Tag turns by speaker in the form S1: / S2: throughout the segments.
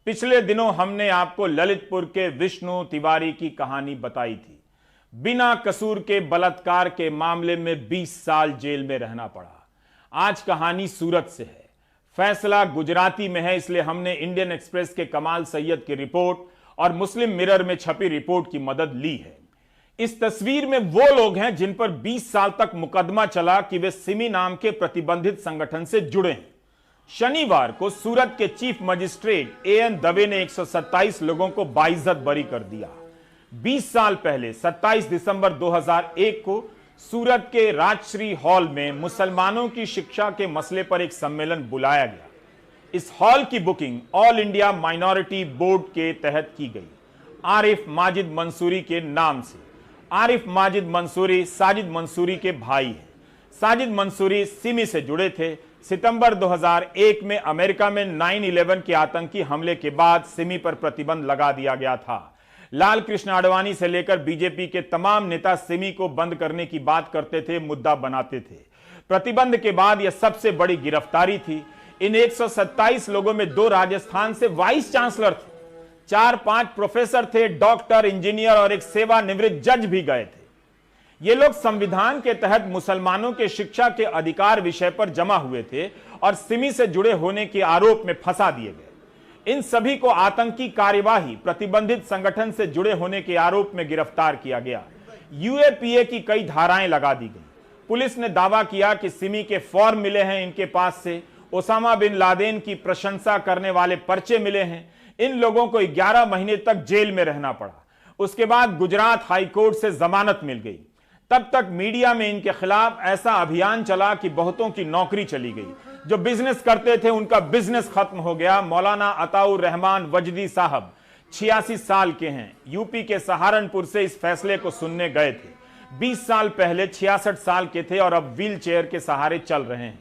S1: पिछले दिनों हमने आपको ललितपुर के विष्णु तिवारी की कहानी बताई थी। बिना कसूर के बलात्कार के मामले में 20 साल जेल में रहना पड़ा। आज कहानी सूरत से है। फैसला गुजराती में है, इसलिए हमने इंडियन एक्सप्रेस के कमाल सैयद की रिपोर्ट और मुस्लिम मिरर में छपी रिपोर्ट की मदद ली है। इस तस्वीर में वो लोग हैं जिन पर 20 साल तक मुकदमा चला कि वे सिमी नाम के प्रतिबंधित संगठन से जुड़े हैं। शनिवार को सूरत के चीफ मजिस्ट्रेट एएन दवे ने 127 लोगों को बाइज्जत बरी कर दिया। 20 साल पहले 27 दिसंबर 2001 को सूरत के राजश्री हॉल में मुसलमानों की शिक्षा के मसले पर एक सम्मेलन बुलाया गया। इस हॉल की booking all India minority board के तहत की गई, आरिफ माजिद मंसूरी के नाम से। आरिफ माजिद मंसूरी साजिद मंसूरी के भाई हैं। साजिद मंसूरी सिमी से जुड़े थे। सितंबर 2001 में अमेरिका में 9/11 के आतंकी हमले के बाद सिमी पर प्रतिबंध लगा दिया गया था। लाल कृष्ण आडवाणी से लेकर बीजेपी के तमाम नेता सिमी को बंद करने की बात करते थे, मुद्दा बनाते थे। प्रतिबंध के बाद यह सबसे बड़ी गिरफ्तारी थी। इन 127 लोगों में 2 राजस्थान से वाइस चांसलर थे, 4-5 प्रोफेसर थे, डॉक्टर, इंजीनियर और एक सेवानिवृत्त जज भी गए थे। ये लोग संविधान के तहत मुसलमानों के शिक्षा के अधिकार विषय पर जमा हुए थे और सिमी से जुड़े होने के आरोप में फंसा दिए गए। इन सभी को आतंकी कार्यवाही, प्रतिबंधित संगठन से जुड़े होने के आरोप में गिरफ्तार किया गया। यूएपीए की कई धाराएं लगा दी गई। पुलिस ने दावा किया कि सिमी के फॉर्म मिले हैं इनके पास से, ओसामा बिन लादेन की प्रशंसा करने वाले पर्चे मिले हैं। इन लोगों को 11 महीने तक जेल में रहना पड़ा। उसके बाद गुजरात हाईकोर्ट से जमानत मिल गई। तब तक मीडिया में इनके खिलाफ ऐसा अभियान चला कि बहुतों की नौकरी चली गई। जो बिजनेस करते थे उनका बिजनेस खत्म हो गया। मौलाना अताउर रहमान वजदी साहब 86 साल के हैं, यूपी के सहारनपुर से इस फैसले को सुनने गए थे। 20 साल पहले 66 साल के थे और अब व्हील चेयर के सहारे चल रहे हैं।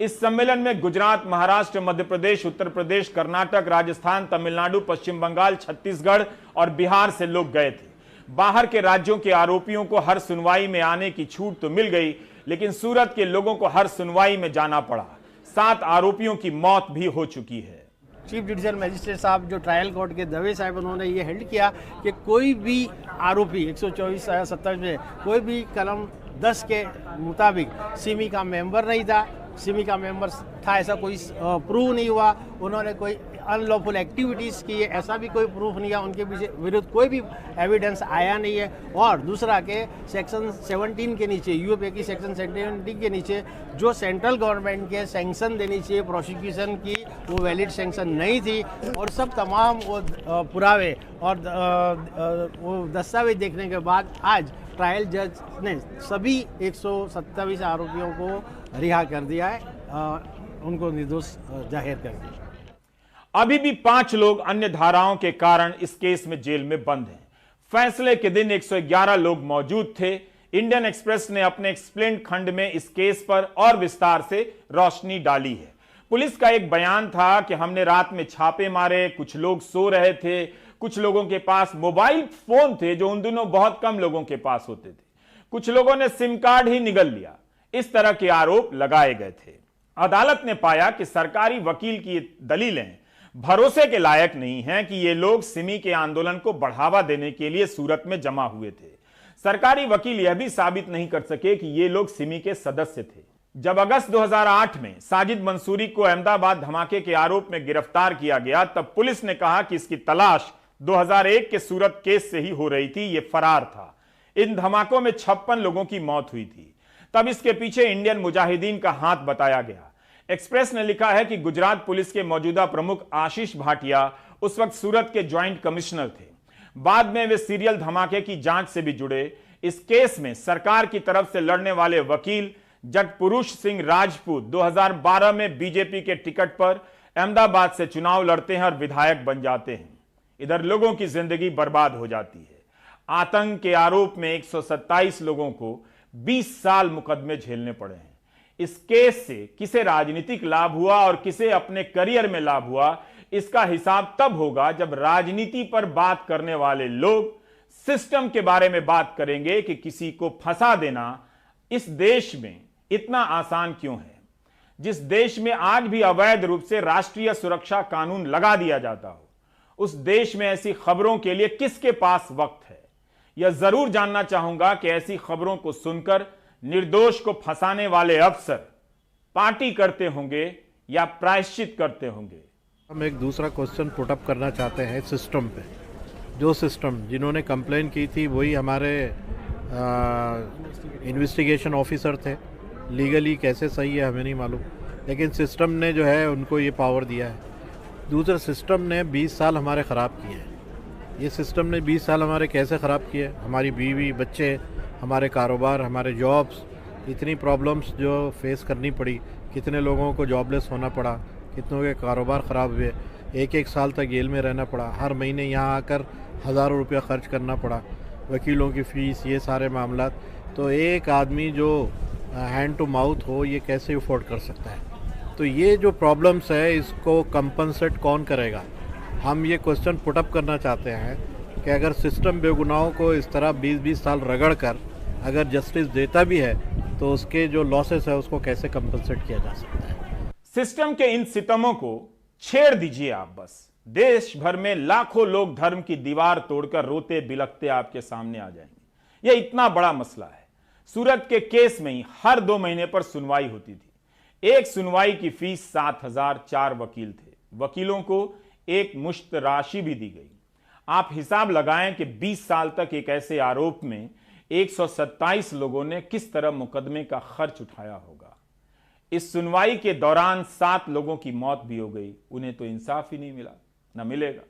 S1: इस सम्मेलन में गुजरात, महाराष्ट्र, मध्य प्रदेश, उत्तर प्रदेश, कर्नाटक, राजस्थान, तमिलनाडु, पश्चिम बंगाल, छत्तीसगढ़ और बिहार से लोग गए थे। बाहर के राज्यों के आरोपियों को हर सुनवाई में आने की छूट तो मिल गई, लेकिन सूरत के लोगों को हर सुनवाई में जाना पड़ा। 7 आरोपियों की मौत भी हो चुकी है।
S2: चीफ जुडिशियल मजिस्ट्रेट साहब जो ट्रायल कोर्ट के दवे साहब, उन्होंने ये हेल्ड किया कि कोई भी आरोपी 124 या 27 में कोई भी कलम 10 के मुताबिक सिमी का मेंबर नहीं था। सिमी का मेंबर था ऐसा कोई प्रूव नहीं हुआ। उन्होंने कोई अनलॉफुल एक्टिविटीज़ की है ऐसा भी कोई प्रूफ नहीं है। उनके विरुद्ध कोई भी एविडेंस आया नहीं है। और दूसरा के सेक्शन 17 के नीचे, यूएपीए की सेक्शन 17 के नीचे जो सेंट्रल गवर्नमेंट के सैंक्शन देनी चाहिए प्रोसिक्यूशन की, वो वैलिड सैंक्शन नहीं थी। और सब तमाम वो पुरावे और वो दस्तावेज देखने के बाद आज ट्रायल जज ने सभी 127 आरोपियों को रिहा कर दिया है, उनको निर्दोष जाहिर कर दिया।
S1: अभी भी 5 लोग अन्य धाराओं के कारण इस केस में जेल में बंद हैं। फैसले के दिन 111 लोग मौजूद थे। इंडियन एक्सप्रेस ने अपने एक्सप्लेन्ड खंड में इस केस पर और विस्तार से रोशनी डाली है। पुलिस का एक बयान था कि हमने रात में छापे मारे, कुछ लोग सो रहे थे, कुछ लोगों के पास मोबाइल फोन थे जो उन दिनों बहुत कम लोगों के पास होते थे, कुछ लोगों ने सिम कार्ड ही निगल लिया। इस तरह के आरोप लगाए गए थे। अदालत ने पाया कि सरकारी वकील की दलीलें भरोसे के लायक नहीं हैं कि ये लोग सिमी के आंदोलन को बढ़ावा देने के लिए सूरत में जमा हुए थे। सरकारी वकील यह भी साबित नहीं कर सके कि ये लोग सिमी के सदस्य थे। जब अगस्त 2008 में साजिद मंसूरी को अहमदाबाद धमाके के आरोप में गिरफ्तार किया गया, तब पुलिस ने कहा कि इसकी तलाश 2001 के सूरत केस से ही हो रही थी। यह फरार था। इन धमाकों में 56 लोगों की मौत हुई थी। तब इसके पीछे इंडियन मुजाहिदीन का हाथ बताया गया। एक्सप्रेस ने लिखा है कि गुजरात पुलिस के मौजूदा प्रमुख आशीष भाटिया उस वक्त सूरत के ज्वाइंट कमिश्नर थे। बाद में वे सीरियल धमाके की जांच से भी जुड़े। इस केस में सरकार की तरफ से लड़ने वाले वकील जगपुरुष सिंह राजपूत 2012 में बीजेपी के टिकट पर अहमदाबाद से चुनाव लड़ते हैं और विधायक बन जाते हैं। इधर लोगों की जिंदगी बर्बाद हो जाती है। आतंक के आरोप में 127 लोगों को 20 साल मुकदमे झेलने पड़े हैं। इस केस से किसे राजनीतिक लाभ हुआ और किसे अपने करियर में लाभ हुआ, इसका हिसाब तब होगा जब राजनीति पर बात करने वाले लोग सिस्टम के बारे में बात करेंगे कि किसी को फंसा देना इस देश में इतना आसान क्यों है। जिस देश में आज भी अवैध रूप से राष्ट्रीय सुरक्षा कानून लगा दिया जाता हो, उस देश में ऐसी खबरों के लिए किसके पास वक्त है? यह जरूर जानना चाहूंगा कि ऐसी खबरों को सुनकर निर्दोष को फंसाने वाले अफसर पार्टी करते होंगे या प्रायश्चित करते होंगे।
S2: हम एक दूसरा क्वेश्चन पुट अप करना चाहते हैं सिस्टम पे। जो सिस्टम जिन्होंने कंप्लेन की थी वही हमारे इन्वेस्टिगेशन ऑफिसर थे। लीगली कैसे सही है हमें नहीं मालूम, लेकिन सिस्टम ने जो है उनको ये पावर दिया है। दूसरा, सिस्टम ने 20 साल हमारे ख़राब किए हैं। ये सिस्टम ने 20 साल हमारे कैसे ख़राब किए? हमारी बीवी बच्चे, हमारे कारोबार, हमारे जॉब्स, इतनी प्रॉब्लम्स जो फेस करनी पड़ी, कितने लोगों को जॉबलेस होना पड़ा, कितनों के कारोबार ख़राब हुए, एक साल तक जेल में रहना पड़ा, हर महीने यहाँ आकर हज़ारों रुपया खर्च करना पड़ा, वकीलों की फ़ीस, ये सारे मामला। तो एक आदमी जो हैंड टू माउथ हो, ये कैसे अफोर्ड कर सकता है? तो ये जो प्रॉब्लम्स है इसको कंपनसेट कौन करेगा? हम ये क्वेश्चन पुटअप करना चाहते हैं कि अगर सिस्टम बेगुनाहों को इस तरह 20-20 साल रगड़ कर अगर जस्टिस देता भी है तो उसके जो लॉसेस है उसको कैसे कंपनसेट किया जा सकता है?
S1: सिस्टम के इन सितमों को छेड़ दीजिए आप बस। देश भर में लाखों लोग धर्म की दीवार तोड़कर रोते बिलखते आपके सामने आ जाएंगे। यह इतना बड़ा मसला है। सूरत के केस में ही हर 2 महीने पर सुनवाई होती थी। एक सुनवाई की फीस 7,000, 4 वकील थे। वकीलों को एक मुश्त राशि भी दी गई। आप हिसाब लगाएं कि 20 साल तक एक ऐसे आरोप में 127 लोगों ने किस तरह मुकदमे का खर्च उठाया होगा। इस सुनवाई के दौरान 7 लोगों की मौत भी हो गई। उन्हें तो इंसाफ ही नहीं मिला, न मिलेगा।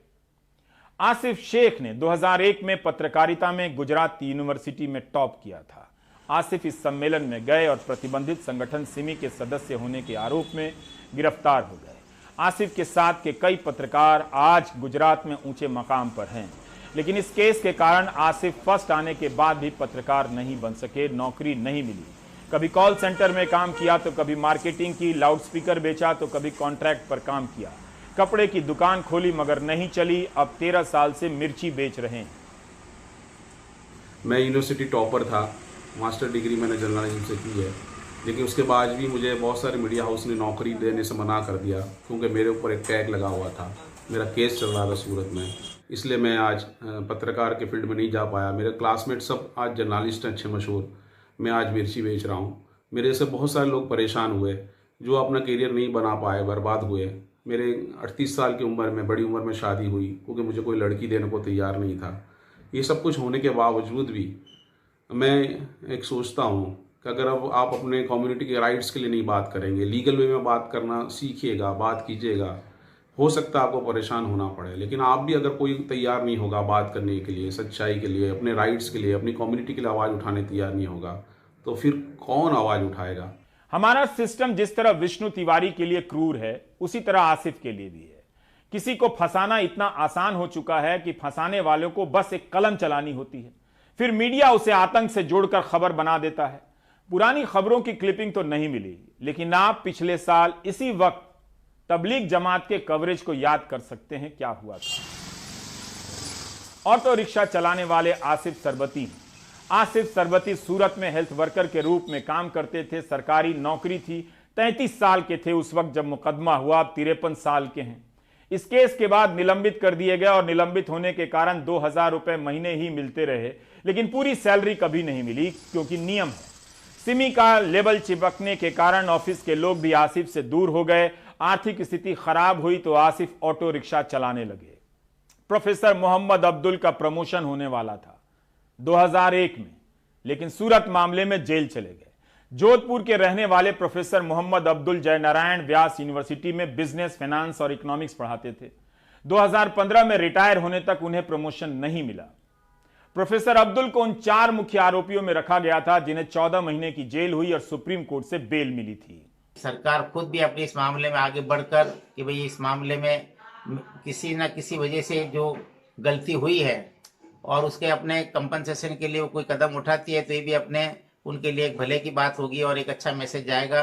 S1: आसिफ शेख ने 2001 में पत्रकारिता में गुजरात यूनिवर्सिटी में टॉप किया था। आसिफ इस सम्मेलन में गए और प्रतिबंधित संगठन सिमी के सदस्य होने के आरोप में गिरफ्तार हो गए। आसिफ के साथ के कई पत्रकार आज गुजरात में ऊंचे मकाम पर हैं, लेकिन इस केस के कारण आसिफ फर्स्ट आने के बाद भी पत्रकार नहीं बन सके, नौकरी नहीं मिली। कभी कॉल सेंटर में काम किया तो कभी मार्केटिंग की, लाउडस्पीकर बेचा तो कभी कॉन्ट्रैक्ट पर काम किया, कपड़े की दुकान खोली मगर नहीं चली। अब 13 साल से मिर्ची बेच रहे हैं।
S3: मैं यूनिवर्सिटी टॉपर था, मास्टर डिग्री मैंने जर्नलिज्म से की है, लेकिन उसके बाद भी मुझे बहुत सारे मीडिया हाउस ने नौकरी देने से मना कर दिया क्योंकि मेरे ऊपर एक टैग लगा हुआ था। मेरा केस चल रहा था सूरत में, इसलिए मैं आज पत्रकार के फील्ड में नहीं जा पाया। मेरे क्लासमेट सब आज जर्नलिस्ट हैं अच्छे मशहूर। मैं आज मिर्ची बेच रहा हूँ। मेरे से बहुत सारे लोग परेशान हुए जो अपना करियर नहीं बना पाए, बर्बाद हुए। मेरे 38 साल की उम्र में, बड़ी उम्र में शादी हुई क्योंकि मुझे कोई लड़की देने को तैयार नहीं था। ये सब कुछ होने के बावजूद भी मैं एक सोचता हूँ कि अगर अब आप अपने कम्युनिटी के राइट्स के लिए नहीं बात करेंगे, लीगल वे में बात करना सीखिएगा, बात कीजिएगा, हो सकता है आपको परेशान होना पड़े, लेकिन आप भी अगर कोई तैयार नहीं होगा बात करने के लिए, सच्चाई के लिए, अपने राइट्स के लिए, अपनी कम्युनिटी के लिए आवाज़ उठाने तैयार नहीं होगा, तो फिर कौन आवाज़ उठाएगा?
S1: हमारा सिस्टम जिस तरह विष्णु तिवारी के लिए क्रूर है, उसी तरह आसिफ के लिए भी है। किसी को फंसाना इतना आसान हो चुका है कि फंसाने वालों को बस एक कलम चलानी होती है, फिर मीडिया उसे आतंक से जोड़कर खबर बना देता है। पुरानी खबरों की क्लिपिंग तो नहीं मिली, लेकिन आप पिछले साल इसी वक्त तबलीग जमात के कवरेज को याद कर सकते हैं क्या हुआ था। ऑटो रिक्शा चलाने वाले आसिफ सरबती। आसिफ सरबती सूरत में हेल्थ वर्कर के रूप में काम करते थे। सरकारी नौकरी थी। 33 साल के थे उस वक्त जब मुकदमा हुआ। अब 53 साल के हैं। इस केस के बाद निलंबित कर दिए गए और निलंबित होने के कारण 2,000 रुपए महीने ही मिलते रहे, लेकिन पूरी सैलरी कभी नहीं मिली क्योंकि नियम है। सिमी का लेबल चिपकने के कारण ऑफिस के लोग भी आसिफ से दूर हो गए। आर्थिक स्थिति खराब हुई तो आसिफ ऑटो रिक्शा चलाने लगे। प्रोफेसर मोहम्मद अब्दुल का प्रमोशन होने वाला था 2001 में, लेकिन सूरत मामले में जेल चले गए। जोधपुर के रहने वाले प्रोफेसर मोहम्मद अब्दुल जयनारायण व्यास यूनिवर्सिटी में बिजनेस, फाइनेंस और इकोनॉमिक्स पढ़ाते थे। 2015 में रिटायर होने तक उन्हें प्रमोशन नहीं मिला। प्रोफेसर अब्दुल को उन 4 मुख्य आरोपियों में रखा गया था जिन्हें 14 महीने की जेल हुई और सुप्रीम कोर्ट से बेल मिली थी।
S4: सरकार खुद भी अपने इस मामले में आगे बढ़कर कि भाई इस मामले में किसी न किसी वजह से जो गलती हुई है और उसके अपने कंपनसेशन के लिए वो कोई कदम उठाती है तो ये भी अपने उनके लिए एक भले की बात होगी और एक अच्छा मैसेज जाएगा।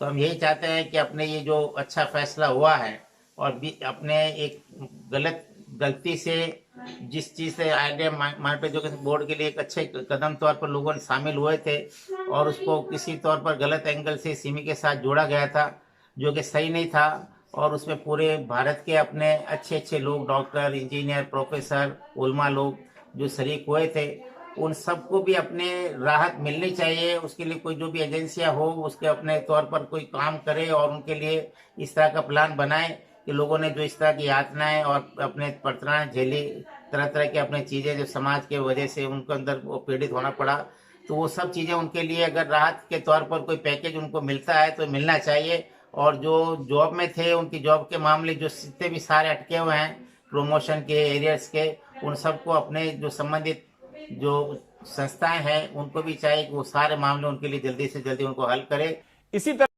S4: तो हम यही चाहते हैं कि अपने ये जो अच्छा फैसला हुआ है और भी अपने एक गलती से जिस चीज़ से आइडिया मार्केट एजुकेशन बोर्ड के लिए एक अच्छे कदम तौर पर लोगों ने शामिल हुए थे और उसको किसी तौर पर गलत एंगल से सिमी के साथ जोड़ा गया था जो कि सही नहीं था। और उसमें पूरे भारत के अपने अच्छे अच्छे लोग, डॉक्टर, इंजीनियर, प्रोफेसर, उलमा लोग जो शरीक हुए थे, उन सबको भी अपने राहत मिलनी चाहिए। उसके लिए कोई जो भी एजेंसियां हो उसके अपने तौर पर कोई काम करे और उनके लिए इस तरह का प्लान बनाए कि लोगों ने जो इस तरह की यातनाएं और अपने परेशानियां झेली, तरह तरह की अपने चीज़ें जो समाज के वजह से उनको अंदर वो पीड़ित होना पड़ा, तो वो सब चीज़ें उनके लिए अगर राहत के तौर पर कोई पैकेज उनको मिलता है तो मिलना चाहिए। और जो जॉब में थे उनकी जॉब के मामले जो जितने भी सारे अटके हुए हैं प्रमोशन के, एरियर्स के, उन सबको अपने जो संबंधित जो संस्थाएं हैं उनको भी चाहिए कि वो सारे मामले उनके लिए जल्दी से जल्दी उनको हल करे।
S1: इसी तरह